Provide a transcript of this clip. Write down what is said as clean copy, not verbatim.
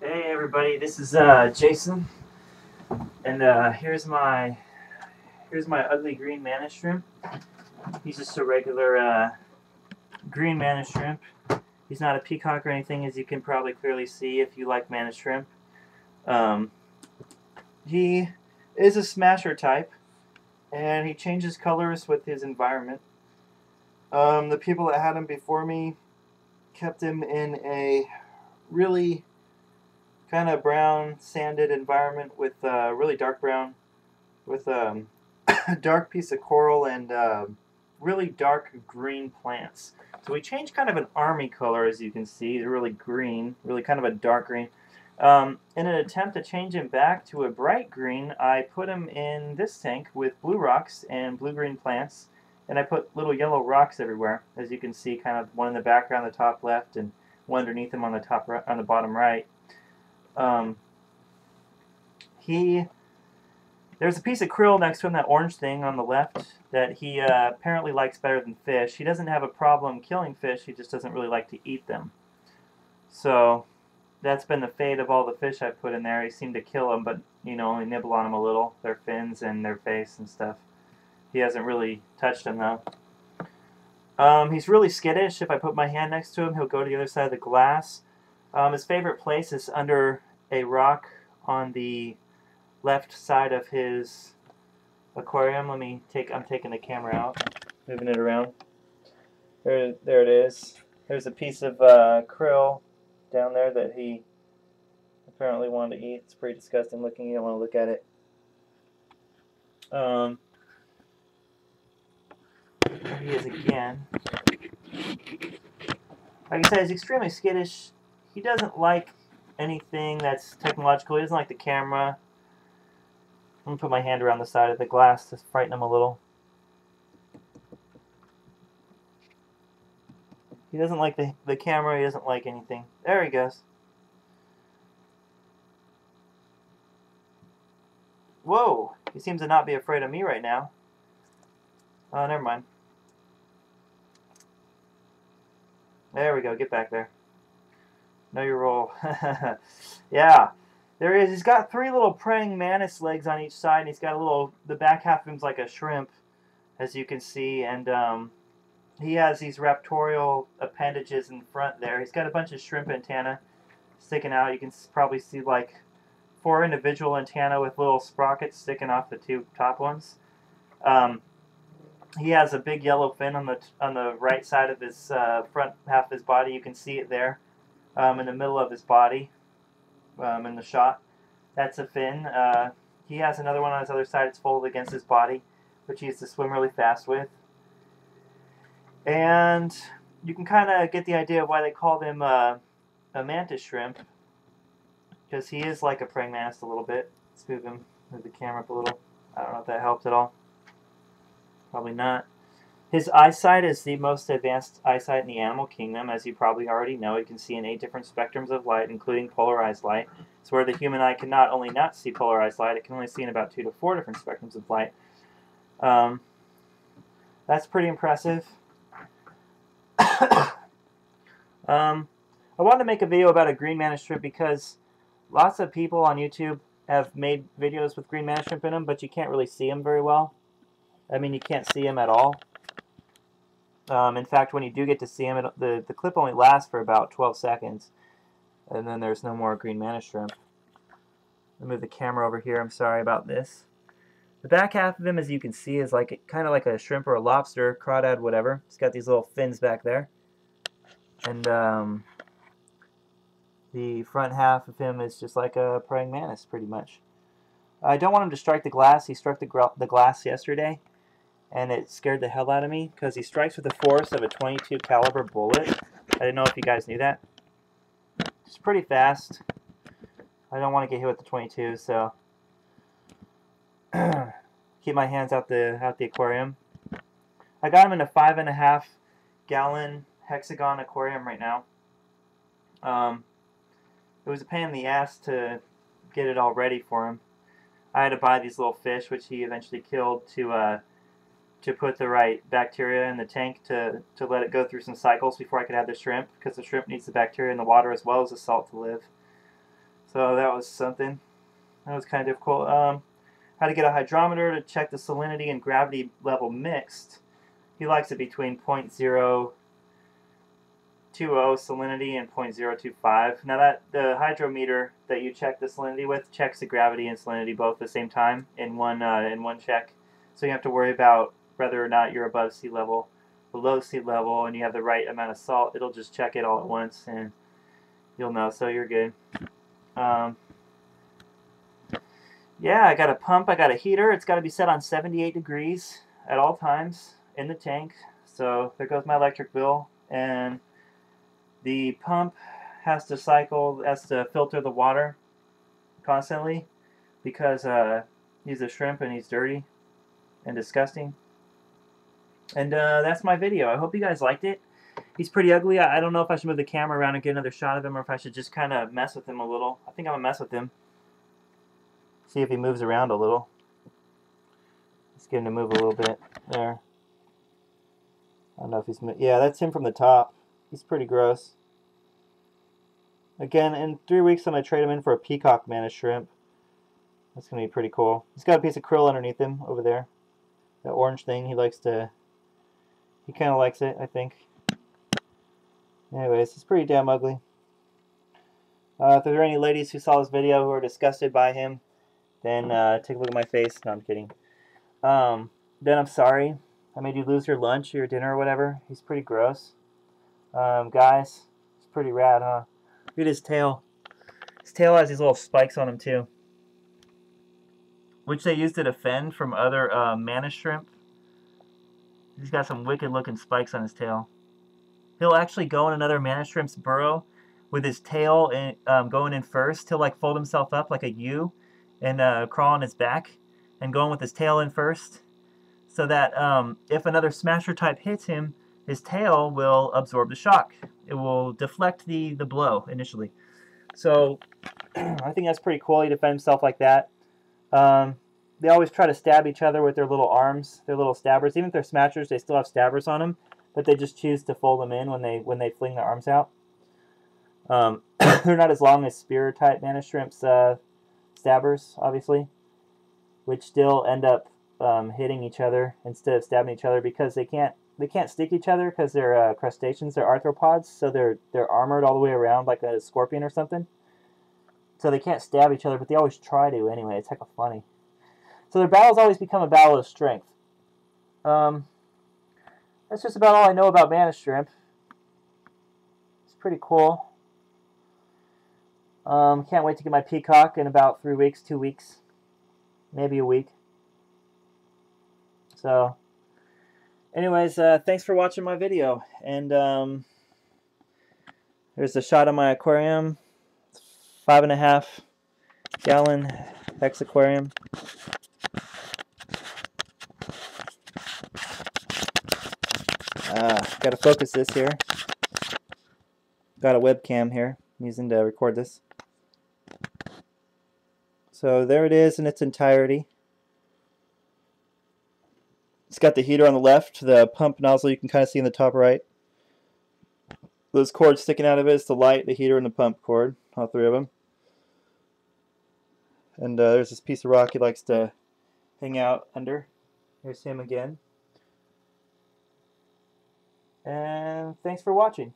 Hey everybody, this is Jason, and here's my ugly green mantis shrimp. He's just a regular green mantis shrimp. He's not a peacock or anything, as you can probably clearly see if you like mantis shrimp. Um, he is a smasher type, and he changes colors with his environment. The people that had him before me kept him in a really kind of brown, sanded environment with really dark brown with a dark piece of coral and really dark green plants. So we changed kind of an army color, as you can see, really green, really kind of a dark green. In an attempt to change him back to a bright green, I put him in this tank with blue rocks and blue-green plants, and I put little yellow rocks everywhere, as you can see, kind of one in the background, the top left, and one underneath him on the top right, on the bottom right. Um, he There's a piece of krill next to him, that orange thing on the left, that he apparently likes better than fish. He doesn't have a problem killing fish, he just doesn't really like to eat them. So that's been the fate of all the fish I've put in there. He seemed to kill them, but only nibble on them a little, their fins and their face and stuff. He hasn't really touched them though. He's really skittish. If I put my hand next to him, he'll go to the other side of the glass. His favorite place is under a rock on the left side of his aquarium. I'm taking the camera out, moving it around. There it is. There's a piece of krill down there that he apparently wanted to eat. It's pretty disgusting looking. You don't want to look at it. There he is again. Like I said, he's extremely skittish. He doesn't like anything that's technological. He doesn't like the camera. I'm going to put my hand around the side of the glass to frighten him a little. He doesn't like the camera. He doesn't like anything. There he goes. Whoa! He seems to not be afraid of me right now. Oh, never mind. There we go. Get back there. Know your role. Yeah. There he is. He's got three little praying mantis legs on each side, and he's got the back half of him's like a shrimp, as you can see, and he has these raptorial appendages in front there. He's got a bunch of shrimp antennae sticking out. You can probably see like 4 individual antennae with little sprockets sticking off the 2 top ones. He has a big yellow fin on the right side of his front half of his body. You can see it there in the middle of his body. In the shot. That's a fin. He has another one on his other side. It's folded against his body, which he used to swim really fast with. And you can kind of get the idea of why they called him a mantis shrimp, because he is like a praying mantis a little bit. Let's move the camera up a little. I don't know if that helped at all. Probably not. His eyesight is the most advanced eyesight in the animal kingdom, as you probably already know. You can see in 8 different spectrums of light, including polarized light. It's where the human eye can not only not see polarized light, it can only see in about 2 to 4 different spectrums of light. That's pretty impressive. I wanted to make a video about a green mantis shrimp because lots of people on YouTube have made videos with green mantis shrimp in them, but you can't really see them very well. I mean, you can't see them at all. In fact, when you do get to see him, the clip only lasts for about 12 seconds, and then there's no more green mantis shrimp. I'll move the camera over here. I'm sorry about this. The back half of him, as you can see, is kind of like a shrimp or a lobster, crawdad, whatever. It's got these little fins back there, and the front half of him is just like a praying mantis, pretty much. I don't want him to strike the glass. He struck the glass yesterday, and it scared the hell out of me because he strikes with the force of a .22 caliber bullet. I didn't know if you guys knew that. It's pretty fast. I don't want to get hit with the .22, so keep my hands out the aquarium. I got him in a 5.5 gallon hexagon aquarium right now. It was a pain in the ass to get it all ready for him. I had to buy these little fish, which he eventually killed, to put the right bacteria in the tank to let it go through some cycles before I could have the shrimp, because the shrimp needs the bacteria in the water as well as the salt to live. So that was something. That was kind of difficult. How to get a hydrometer to check the salinity and gravity level mixed. He likes it between 0.020 salinity and 0.025. Now that the hydrometer that you check the salinity with checks the gravity and salinity both at the same time in one check. So you have to worry about whether or not you're above sea level, below sea level, and you have the right amount of salt. It'll just check it all at once, and you'll know. So you're good. Yeah, I got a pump. I got a heater. It's got to be set on 78 degrees at all times in the tank. So there goes my electric bill. And the pump has to filter the water constantly because he's a shrimp and he's dirty and disgusting. And that's my video. I hope you guys liked it. He's pretty ugly. I don't know if I should move the camera around and get another shot of him or if I should just kind of mess with him a little. I think I'm going to mess with him. See if he moves around a little. Let's get him to move a little bit. There. I don't know if he's... Yeah, that's him from the top. He's pretty gross. Again, in 3 weeks I'm going to trade him in for a peacock mantis shrimp. That's going to be pretty cool. He's got a piece of krill underneath him over there. That orange thing, he likes to... He kind of likes it, I think. Anyways, he's pretty damn ugly. If there are any ladies who saw this video who are disgusted by him, then take a look at my face. No, I'm kidding. Then I'm sorry. I made you lose your lunch or your dinner or whatever. He's pretty gross. Guys, he's pretty rad, huh? Look at his tail. His tail has these little spikes on him too, which they use to defend from other mantis shrimp. He's got some wicked looking spikes on his tail. He'll actually go in another mantis shrimp's burrow with his tail going in first. He'll like fold himself up like a U and crawl on his back and go in with his tail in first, so that if another smasher type hits him, his tail will absorb the shock. It will deflect the blow initially. So I think that's pretty cool. He defends himself like that. They always try to stab each other with their little arms, their little stabbers. Even if they're smashers, they still have stabbers on them, but they just choose to fold them in when they fling their arms out. They're not as long as spear type mantis shrimp's stabbers, obviously, which still end up hitting each other instead of stabbing each other because they can't stick each other because they're crustaceans, they're arthropods, so they're armored all the way around like a scorpion or something. So they can't stab each other, but they always try to anyway. It's hecka funny. So their battles always become a battle of strength. That's just about all I know about mantis shrimp. It's pretty cool. Can't wait to get my peacock in about 3 weeks, 2 weeks, maybe a week. So, anyways, thanks for watching my video. And there's a shot of my aquarium. 5.5 gallon hex aquarium. Gotta focus this here. Got a webcam here I'm using to record this. So there it is in its entirety. It's got the heater on the left, the pump nozzle you can kind of see in the top right. Those cords sticking out of it is the light, the heater, and the pump cord, all three of them. And there's this piece of rock he likes to hang out under. Here's him again. And thanks for watching.